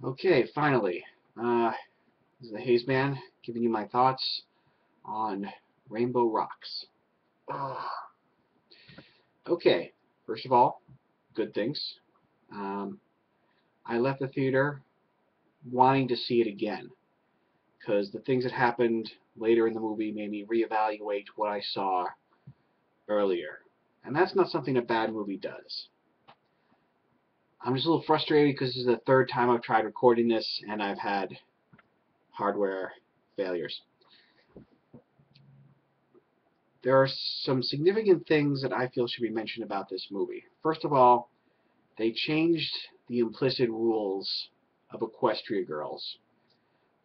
Okay, finally. This is the Haze Man giving you my thoughts on Rainbow Rocks. Ugh. Okay, first of all, good things. Um, I left the theater wanting to see it again because the things that happened later in the movie made me reevaluate what I saw earlier. And that's not something a bad movie does. I'm just a little frustrated because this is the third time I've tried recording this and I've had hardware failures. There are some significant things that I feel should be mentioned about this movie. First of all, they changed the implicit rules of Equestria Girls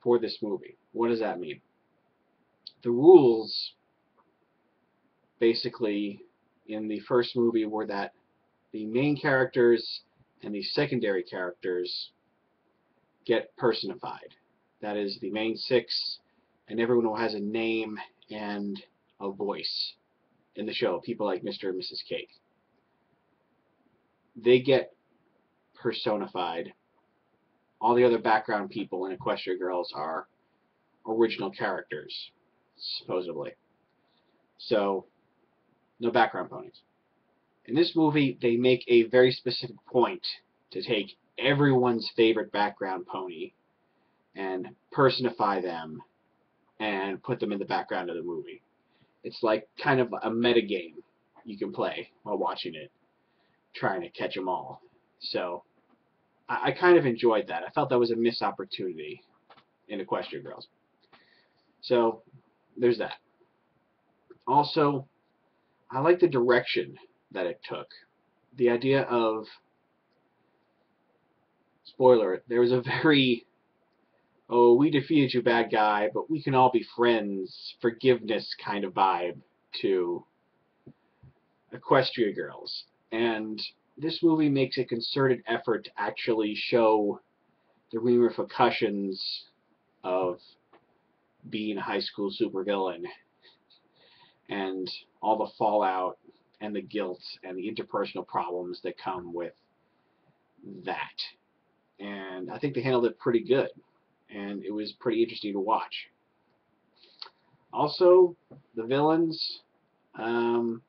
for this movie. What does that mean? The rules, basically, in the first movie were that the main characters and the secondary characters get personified. That is, the main six and everyone who has a name and a voice in the show, people like Mr. and Mrs. Cake. They get personified. All the other background people in Equestria Girls are original characters, supposedly. So, no background ponies. In this movie, they make a very specific point to take everyone's favorite background pony and personify them and put them in the background of the movie. It's like kind of a meta game you can play while watching it, trying to catch them all. So, I kind of enjoyed that. I felt that was a missed opportunity in Equestria Girls. So, there's that. Also, I like the direction that it took. The idea of, spoiler, there was a very, oh, we defeated you, bad guy, but we can all be friends, forgiveness kind of vibe to Equestria Girls. And this movie makes a concerted effort to actually show the repercussions of being a high school supervillain and all the fallout and the guilt and the interpersonal problems that come with that. And I think they handled it pretty good, and it was pretty interesting to watch. Also, the villains, um,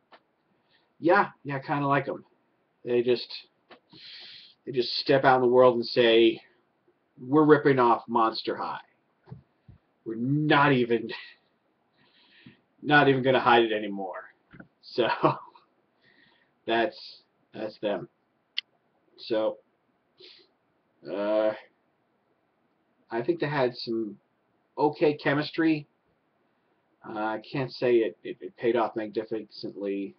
yeah, kind of like them. They just they just step out in the world and say, "We're ripping off Monster High. We're not even going to hide it anymore." So that's that's them. So uh, I think they had some okay chemistry. I can't say it paid off magnificently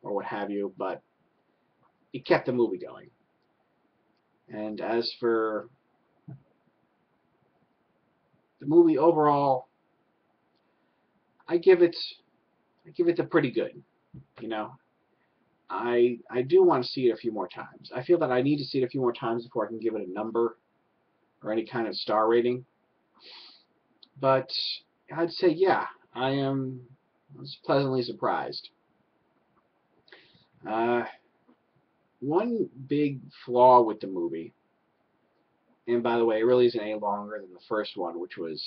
or what have you, but it kept the movie going. And as for the movie overall, I give it I give it the pretty good. You know, I do want to see it a few more times. I feel that I need to see it a few more times before I can give it a number or any kind of star rating. But I'd say yeah, I was pleasantly surprised. Uh, One big flaw with the movie, and by the way, it really isn't any longer than the first one, which was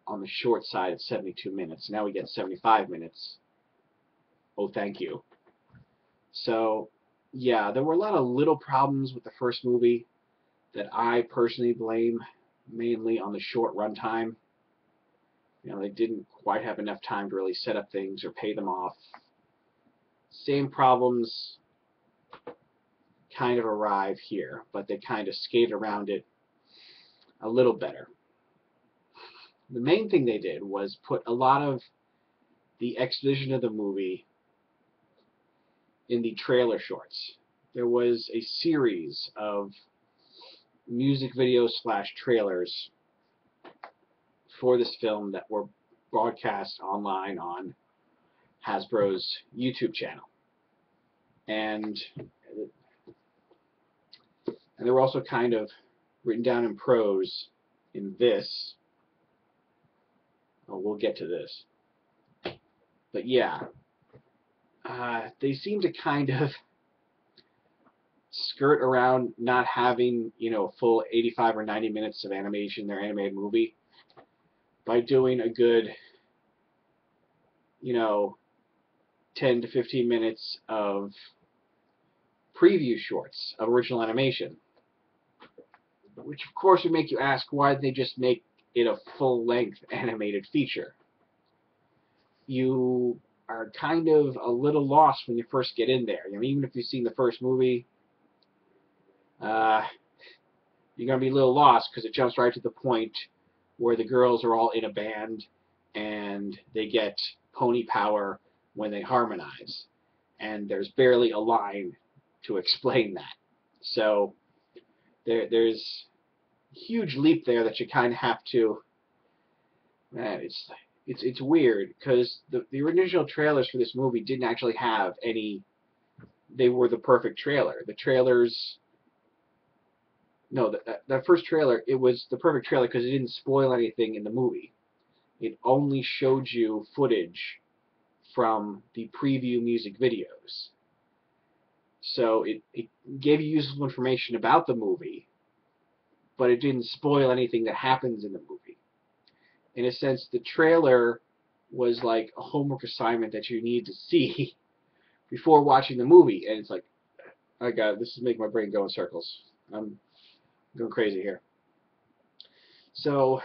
on the short side at 72 minutes. Now we get 75 minutes. Oh, thank you. So, yeah, there were a lot of little problems with the first movie that I personally blame mainly on the short runtime. They didn't quite have enough time to really set up things or pay them off. Same problems kind of arrive here, but they kind of skate around it a little better. The main thing they did was put a lot of the exposition of the movie in the trailer shorts. There was a series of music videos slash trailers for this film that were broadcast online on Hasbro's YouTube channel. And they were also kind of written down in prose in this. Oh, we'll get to this. But yeah, they seem to kind of skirt around not having, a full 85 or 90 minutes of animation in their animated movie by doing a good, you know, 10 to 15 minutes of preview shorts of original animation, which of course would make you ask, why did they just make it a full-length animated feature? You are kind of a little lost when you first get in there. Even if you've seen the first movie, you're going to be a little lost because it jumps right to the point where the girls are all in a band and they get pony power when they harmonize. And there's barely a line to explain that. So there's a huge leap there that you kind of have to... Man, it's weird because the original trailers for this movie didn't actually have any... They were the perfect trailer. The trailers... No, that first trailer, it was the perfect trailer because it didn't spoil anything in the movie. It only showed you footage from the preview music videos. So it gave you useful information about the movie, but it didn't spoil anything that happens in the movie. In a sense, the trailer was like a homework assignment that you need to see before watching the movie. And it's like, oh God, this is making my brain go in circles. I'm going crazy here. So,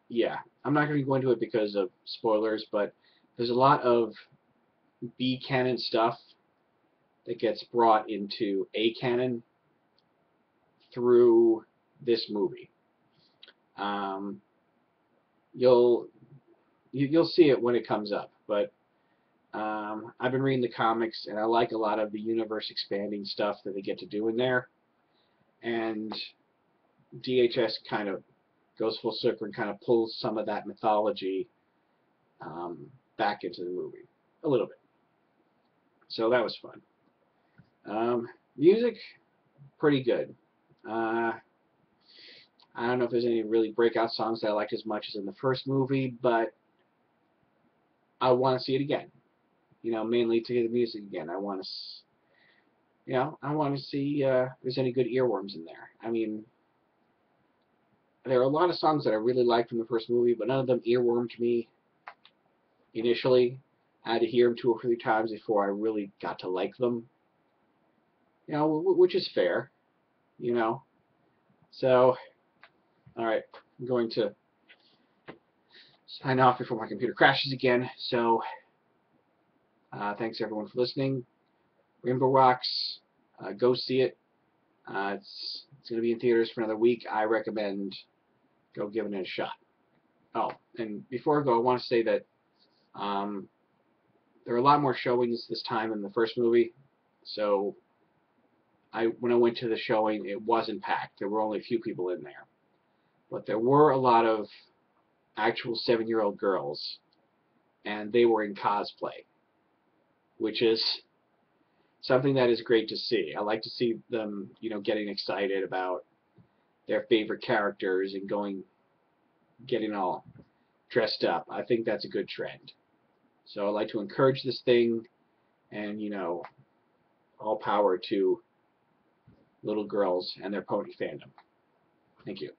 yeah, I'm not going to go into it because of spoilers, but there's a lot of B canon stuff that gets brought into A canon through this movie. You'll see it when it comes up, but I've been reading the comics, and I like a lot of the universe expanding stuff that they get to do in there. And DHS kind of goes full circle and kind of pulls some of that mythology back into the movie a little bit. So that was fun. Music, pretty good. I don't know if there's any really breakout songs that I liked as much as in the first movie, but I want to see it again. Mainly to hear the music again. I want to see if there's any good earworms in there. There are a lot of songs that I really liked from the first movie, but none of them earwormed me initially. I had to hear them 2 or 3 times before I really got to like them. Which is fair. So, alright, I'm going to sign off before my computer crashes again. So, thanks everyone for listening. Rainbow Rocks, go see it. It's going to be in theaters for another week. I recommend go giving it a shot. Oh, and before I go, I want to say that there are a lot more showings this time than the first movie. So when I went to the showing, it wasn't packed. There were only a few people in there. But there were a lot of actual 7-year-old girls, and they were in cosplay, which is something that is great to see. I like to see them, getting excited about their favorite characters and getting all dressed up. I think that's a good trend. So I like to encourage this thing, and, all power to little girls and their pony fandom. Thank you.